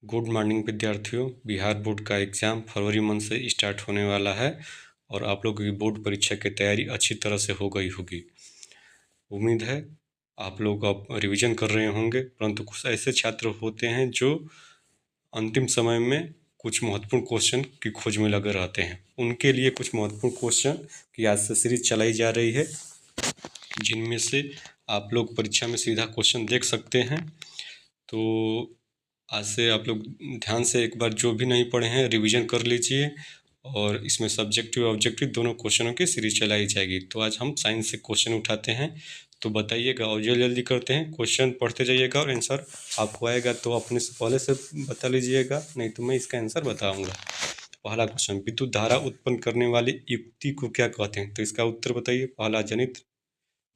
Good morning विद्यार्थियों। Bihar board का exam फरवरी month से स्टार्ट होने वाला है और आप लोगों की बोर्ड परीक्षा की तैयारी अच्छी तरह से हो गई होगी। उम्मीद है आप लोग अब रिवीजन कर रहे होंगे, परंतु कुछ ऐसे छात्र होते हैं जो अंतिम समय में कुछ महत्वपूर्ण क्वेश्चन की खोज में लगे रहते हैं। उनके लिए कुछ महत्वपूर्ण क्वेश्चन की आज से सीरीज चलाई जा रही है, जिनमें से आप लोग परीक्षा में सीधा क्वेश्चन देख सकते हैं। तो आज से आप लोग ध्यान से एक बार जो भी नहीं पढ़े हैं रिवीजन कर लीजिए, और इसमें सब्जेक्टिव और ऑब्जेक्टिव दोनों क्वेश्चनों की सीरीज चलाई जाएगी। तो आज हम साइंस से क्वेश्चन उठाते हैं, तो बताइएगा और जल्दी जल्दी करते हैं, क्वेश्चन पढ़ते जाइएगा और आंसर आपको आएगा तो अपने से पहले से बता लीजिएगा, नहीं तो मैं इसका आंसर बताऊंगा। पहला क्वेश्चन, विद्युत धारा उत्पन्न करने वाली युक्ति को क्या कहते हैं? तो इसका उत्तर बताइए। पहला जनित्र,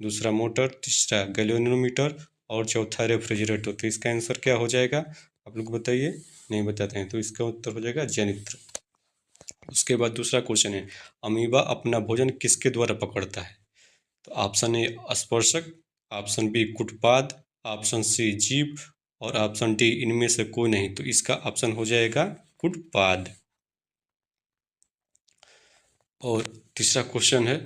दूसरा मोटर, तीसरा गैल्वेनोमीटर और चौथा रेफ्रिजरेटर। तो इसका आंसर क्या हो जाएगा आप लोग बताइए। नहीं बताते हैं तो इसका उत्तर हो जाएगा जनित्र। उसके बाद दूसरा क्वेश्चन है, अमीबा अपना भोजन किसके द्वारा पकड़ता है? तो ऑप्शन ए स्पर्शक, ऑप्शन बी कुटपाद, ऑप्शन सी जीभ और ऑप्शन डी इनमें से कोई नहीं। तो इसका ऑप्शन हो जाएगा कुटपाद। और तीसरा क्वेश्चन है,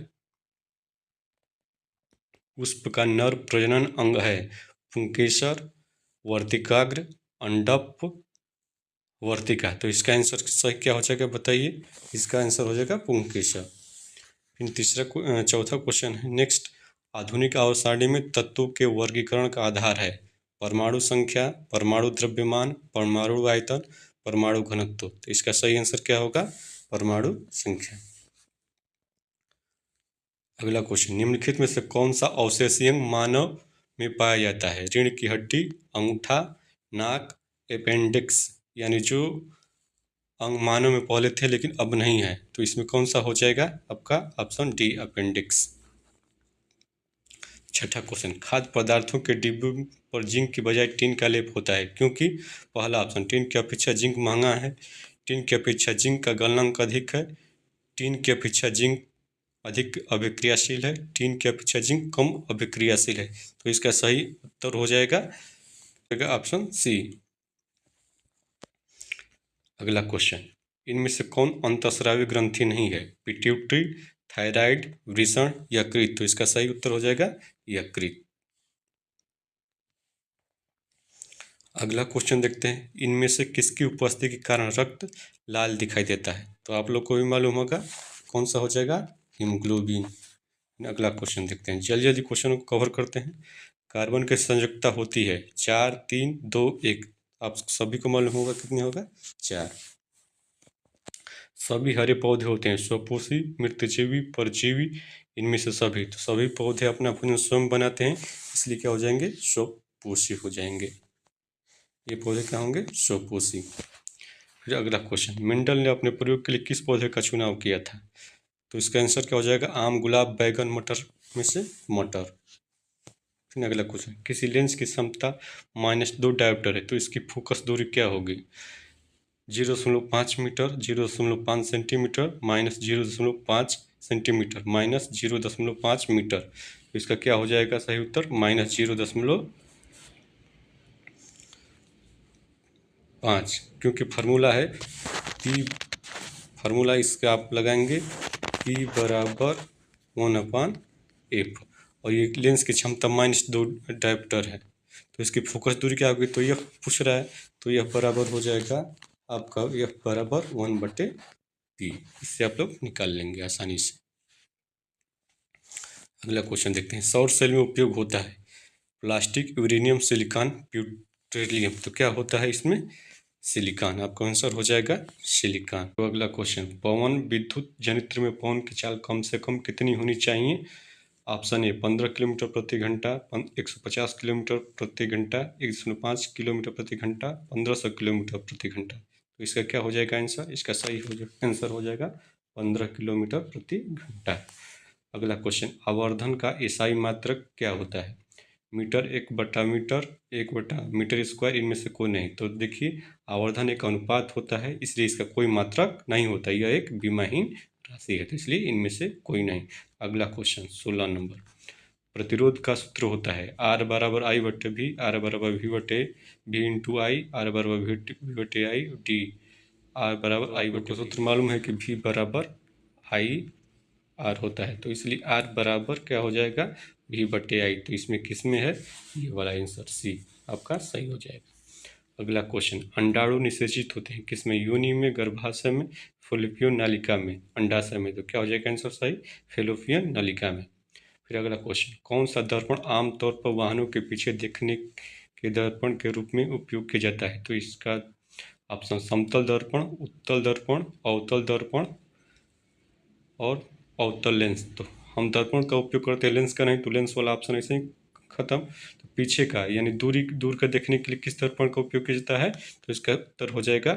पुष्प का नर प्रजनन अंग है पुंकेसर, वर्तिकाग्र, अंडप, वर्तिका। तो इसका आंसर सही क्या हो जाएगा बताइए। इसका आंसर हो जाएगा पुंकेसर। फिर चौथा क्वेश्चन है नेक्स्ट, आधुनिक आवर्त सारणी में तत्वों के वर्गीकरण का आधार है परमाणु संख्या, परमाणु द्रव्यमान, परमाणु आयतन, परमाणु घनत्व। तो इसका सही आंसर क्या होगा? परमाणु संख्या। अगला क्वेश्चन, निम्नलिखित में से कौन सा अवशेषीय अंग मानव में पाया जाता है? रीढ़ की हड्डी, अंगूठा, नाक, अपेंडिक्स। यानी जो अंग मानव में पहले थे लेकिन अब नहीं है, तो इसमें कौन सा हो जाएगा आपका? Option D appendix. छठा क्वेश्चन, खाद्य पदार्थों के डिब्बे पर जिंक की बजाय टिन का लेप होता है क्योंकि? पहला ऑप्शन, टिन की अपेक्षा जिंक महंगा है, टिन की अपेक्षा जिंक का गलनांक अधिक है, टिन की अपेक्षा जिंक अधिक अभिक्रियाशील है, टिन की अपेक्षा जिंक कम अभिक्रियाशील है। तो इसका सही उत्तर हो जाएगा ऑप्शन सी। अगला क्वेश्चन, इनमें से कौन अंतःस्रावी ग्रंथि नहीं है? पिट्यूटरी, थायराइड, वृषण, यकृत। तो इसका सही उत्तर हो जाएगा यकृत। अगला क्वेश्चन देखते हैं, इनमें से किसकी उपस्थिति के कारण रक्त लाल दिखाई देता है? तो आप लोग को भी मालूम होगा कौन सा हो जाएगा? हीमोग्लोबिन। अगला क्वेश्चन देखते हैं, जल्दी जल्दी क्वेश्चन को कवर करते हैं। कार्बन की संयोजकता होती है 4, 3, 2, 1। आप सभी को मालूम होगा कितनी होगा? 4। सभी हरे पौधे होते हैं स्वपोषी, मृतजीवी, परजीवी, इनमें से सभी। तो सभी पौधे अपना भोजन स्वयं बनाते हैं, इसलिए क्या हो जाएंगे? स्वपोषी हो जाएंगे। ये पौधे क्या होंगे? स्वपोषी। फिर अगला क्वेश्चन, मेंडल ने अपने प्रयोग के लिए किस पौधे का चुनाव किया था? तो इसका आंसर क्या हो जाएगा? आम, गुलाब, बैगन, मटर में से मटर। फिर अगला क्वेश्चन, किसी लेंस की क्षमता -2 डायोप्टर है तो इसकी फोकस दूरी क्या होगी? 0.5 मीटर, 0.5 सेंटीमीटर, -0.5 सेंटीमीटर, -0.5 मीटर। तो इसका क्या हो जाएगा सही उत्तर? -0.5, क्योंकि फार्मूला है पी, फार्मूला इसका आप लगाएंगे P बराबर 1/f, और ये लेंस की क्षमता -2 डायोप्टर है, तो इसकी फोकस दूरी क्या होगी? तो यह पूछ रहा है, तो यह बराबर हो जाएगा आपका F बराबर 1/p। इससे आप लोग निकाल लेंगे आसानी से। अगला क्वेश्चन देखते हैं, सौर सेल में उपयोग होता है प्लास्टिक, यूरेनियम, सिलिकॉन, पेट्रोलियम। तो क्या होता है इसमें? सिलिकॉन। आपका आंसर हो जाएगा सिलिकॉन। तो अगला क्वेश्चन, पवन विद्युत जनित्र में पवन की चाल कम से कम कितनी होनी चाहिए? ऑप्शन ए 15 किलोमीटर प्रति घंटा, 150 किलोमीटर प्रति घंटा, 105 किलोमीटर प्रति घंटा, 1500 किलोमीटर प्रति घंटा। तो इसका क्या हो जाएगा आंसर? इसका सही आंसर हो जाएगा 15 किलोमीटर प्रति घंटा। अगला क्वेश्चन, आवर्धन का ईसाई मात्रक क्या होता है? मीटर, 1/मीटर, 1/मीटर स्क्वायर, इनमें से कोई नहीं। तो देखिए, आवर्धन एक अनुपात होता है, इसलिए इसका कोई मात्रक नहीं होता, यह एक विमाहीन राशि है, तो इसलिए इनमें से कोई नहीं। अगला क्वेश्चन 16 नंबर, प्रतिरोध का सूत्र होता है R बराबर I बटे V, R बराबर V बटे V इंटू आई, R बराबर V बटे आई डी। R बराबर I बटे सूत्र मालूम है कि V बराबर I R होता है, तो इसलिए R बराबर क्या हो जाएगा V बटे आई। तो इसमें किस में है, ये वाला आंसर सी आपका सही हो जाएगा। अगला क्वेश्चन, अंडाणु निषेचित होते हैं किसमें, योनि में, गर्भाशय में, फैलोपियन नालिका में, अंडाशय में। तो क्या हो जाएगा आंसर सही, फैलोपियन नालिका में। फिर अगला क्वेश्चन, कौन सा दर्पण आमतौर पर वाहनों के पीछे देखने के दर्पण के रूप में उपयोग किया जाता है। तो इसका ऑप्शन समतल दर्पण, उत्तल दर्पण, अवतल दर्पण और अवतल लेंस। तो हम दर्पण का उपयोग करते हैं, लेंस का नहीं, तो लेंस वाला ऑप्शन ऐसे ही खत्म। तो पीछे का यानी दूर का देखने के लिए किस दर्पण का उपयोग किया जाता है, तो इसका उत्तर हो जाएगा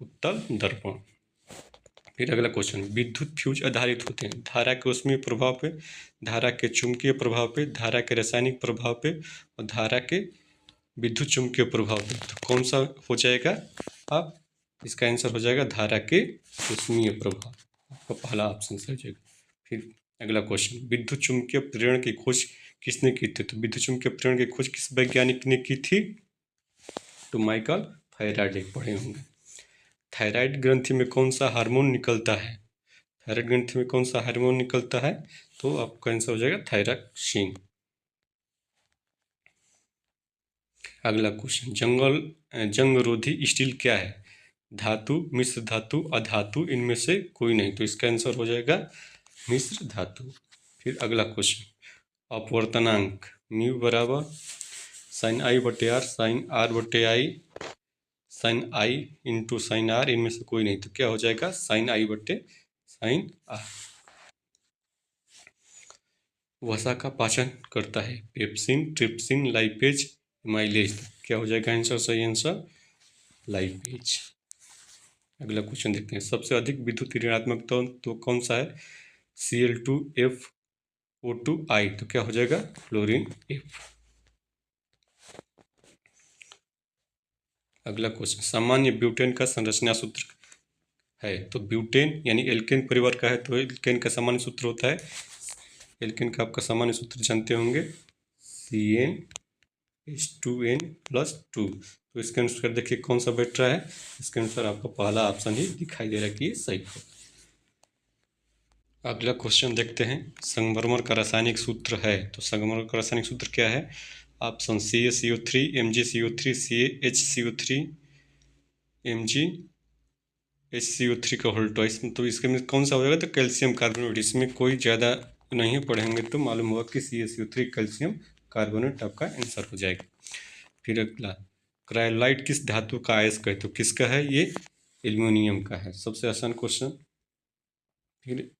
उत्तल दर्पण। फिर अगला क्वेश्चन, विद्युत फ्यूज आधारित होते हैं धारा के ऊष्मीय प्रभाव पे, धारा के चुंबकीय प्रभाव पे, धारा के रासायनिक प्रभाव पे और धारा के विद्युत चुंबकीय प्रभाव पे। तो कौन सा हो जाएगा, आप इसका आंसर हो जाएगा धारा के ऊष्मीय प्रभाव, आपका पहला ऑप्शन सही हो जाएगा। फिर अगला क्वेश्चन, विद्युत चुंबकीय प्रेरण की खोज किसने की थी। तो विद्युत चुंबकीय प्रेरण की खोज किस वैज्ञानिक ने की थी, तो माइकल फैराडे, पढ़े होंगे। थायराइड ग्रंथि में कौन सा हार्मोन निकलता है, थायराइड ग्रंथि में कौन सा हार्मोन निकलता है, तो आपका आंसर हो जाएगा थायरॉक्सिन। अगला क्वेश्चन, जंगरोधी स्टील क्या है, धातु, मिश्र धातु, अधातु, इनमें से कोई नहीं। तो इसका आंसर हो जाएगा मिश्र धातु। फिर अगला क्वेश्चन, अपवर्तनांक म्यू बराबर साइन आई बटे आर, साइन आर बटे I, sine I into sine R, इनमें से कोई नहीं। तो क्या हो जाएगा साइन आई बटे साइन आर। वसा का पाचन करता है पेप्सिन, ट्रिप्सिन, लाइपेज, माइलेज। क्या हो जाएगा आंसर, सही आंसर लाइपेज। अगला क्वेश्चन देखते हैं, सबसे अधिक विद्युत ऋणात्मक तो कौन सा है, Cl2FO2I। तो क्या हो जाएगा फ्लोरीन F। अगला क्वेश्चन, सामान्य ब्यूटेन का संरचना सूत्र है। तो ब्यूटेन यानी एल्केन परिवार का है, तो एल्केन का सामान्य सूत्र होता है, एल्केन का आपका सामान्य सूत्र जानते होंगे CnH2n+2। तो इसके अनुसार देखिए कौन सा बैठ रहा है, इसके अनुसार आपका पहला ऑप्शन ही दिखाई दे रहा है कि ये सही हो। अगला क्वेश्चन देखते हैं, संगमरमर का रासायनिक सूत्र है। तो संगमरमर का रासायनिक सूत्र क्या है, option CaCO3, MgCO3, CaHCO3, MgHCO3 का होल ट्वाइस। तो इसके में कौन सा हो जाएगा, तो कैल्शियम कार्बोनेट। इसमें कोई ज़्यादा नहीं पढ़ेंगे तो मालूम होगा कि CaCO3 कैल्शियम कार्बोनेट आपका आंसर हो जाएगा। फिर अगला, क्रायोलाइट किस धातु का अयस्क है। तो किसका है, ये एल्यूमिनियम का है, सबसे आसान क्वेश्चन। फिर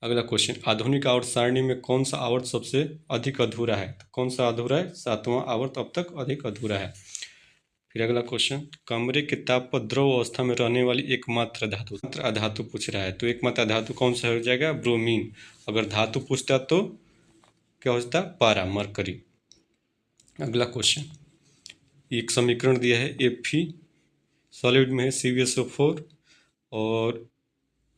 अगला क्वेश्चन, आधुनिक आवर्त सारणी में कौन सा आवर्त सबसे अधिक अधूरा है। तो कौन सा अधूरा है, 7वां आवर्त अब तक अधिक अधूरा है। फिर अगला क्वेश्चन, कमरे के ताप पर द्रव अवस्था में रहने वाली एकमात्र धातु, अधातु पूछ रहा है। तो एकमात्र अधातु कौन सा हो जाएगा, ब्रोमीन। अगर धातु पूछता तो क्या हो जाता, पारा, मरकरी। अगला क्वेश्चन, एक समीकरण दिया है Fe, सॉलिड में है CuSO4 और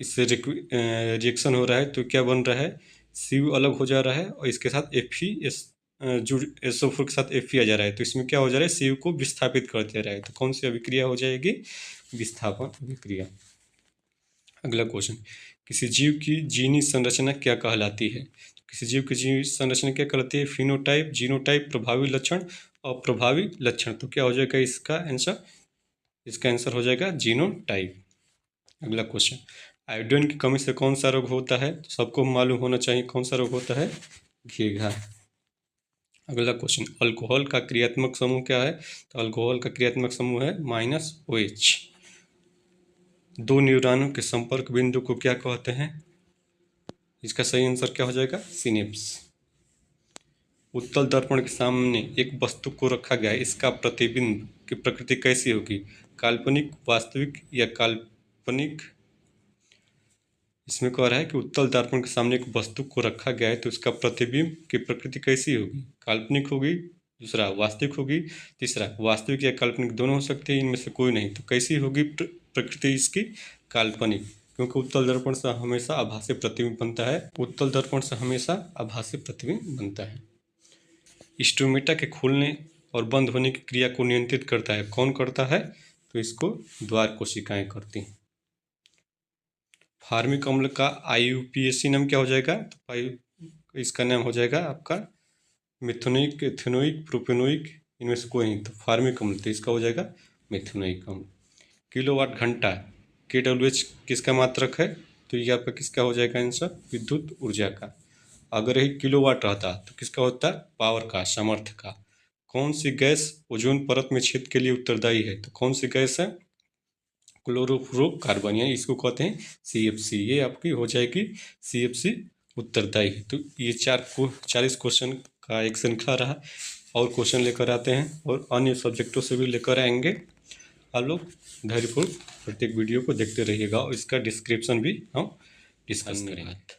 इससे रिएक्शन हो रहा है, तो क्या बन रहा है, Cu अलग हो जा रहा है और इसके साथ SO4 के साथ Fe आ जा रहा है। तो इसमें क्या हो जा रहा है, Cu को विस्थापित कर दे रहा है। तो कौन सी अभिक्रिया हो जाएगी, विस्थापन अभिक्रिया। अगला क्वेश्चन, किसी जीव की जीनी संरचना क्या कहलाती है। किसी जीव की जीनी संरचना क्या कहलाती है, फिनोटाइप, जीनोटाइप, प्रभावी लक्षण और प्रभावी लक्षण। तो क्या हो जाएगा इसका आंसर, इसका आंसर हो जाएगा जीनोटाइप। अगला क्वेश्चन, आयोडीन की कमी से कौन सा रोग होता है। तो सबको मालूम होना चाहिए कौन सा रोग होता है, घेघा। अगला क्वेश्चन, अल्कोहल का क्रियात्मक समूह क्या है। तो अल्कोहल का क्रियात्मक समूह है -OH। दो न्यूरॉनों के संपर्क बिंदु को क्या कहते हैं, इसका सही आंसर क्या हो जाएगा, सिनेप्स। उत्तल दर्पण के सामने एक वस्तु को रखा गया है, इसका प्रतिबिंब की प्रकृति कैसी होगी, काल्पनिक, वास्तविक या काल्पनिक। इसमें कह रहा है कि उत्तल दर्पण के सामने एक वस्तु को रखा गया है, तो इसका प्रतिबिंब की प्रकृति कैसी होगी, काल्पनिक होगी, दूसरा वास्तविक होगी, तीसरा वास्तविक या काल्पनिक दोनों हो सकते हैं, इनमें से कोई नहीं। तो कैसी होगी प्रकृति इसकी, काल्पनिक, क्योंकि उत्तल दर्पण से हमेशा आभासी प्रतिबिंब बनता है, उत्तल दर्पण से हमेशा आभासी प्रतिबिंब बनता है। स्टोमेटा के खुलने और बंद होने की क्रिया को नियंत्रित करता है। कौन करता है? तो इसको द्वार कोशिकाएं करती हैं। फार्मिक अम्ल का IUPAC नाम क्या हो जाएगा? तो इसका नाम हो जाएगा आपका मिथुनिक, एथेनोइक, प्रोपेनोइक, इनमें से कोई नहीं। तो फार्मिक अम्ल, तो इसका हो जाएगा मिथुनिक अम्ल। किलोवाट घंटा KWH किसका मात्रक है? तो ये आपका किसका हो जाएगा आंसर? विद्युत ऊर्जा का। अगर यही किलोवाट रहता तो किसका होता? पावर का, सामर्थ्य का। कौन सी गैस ओजोन परत में छेद के लिए उत्तरदायी है? तो कौन सी गैस है? क्लोरोफ्लोरोकार्बन, यानी इसको कहते हैं CFC। ये आपकी हो जाएगी CFC उत्तरदायी है। तो ये 40 क्वेश्चन का एक श्रृंखला रहा, और क्वेश्चन लेकर आते हैं और अन्य सब्जेक्टों से भी लेकर आएंगे। आप लोग धैर्यपूर्वक प्रत्येक वीडियो को देखते रहिएगा और इसका डिस्क्रिप्शन भी हम डिस्कस करेंगे।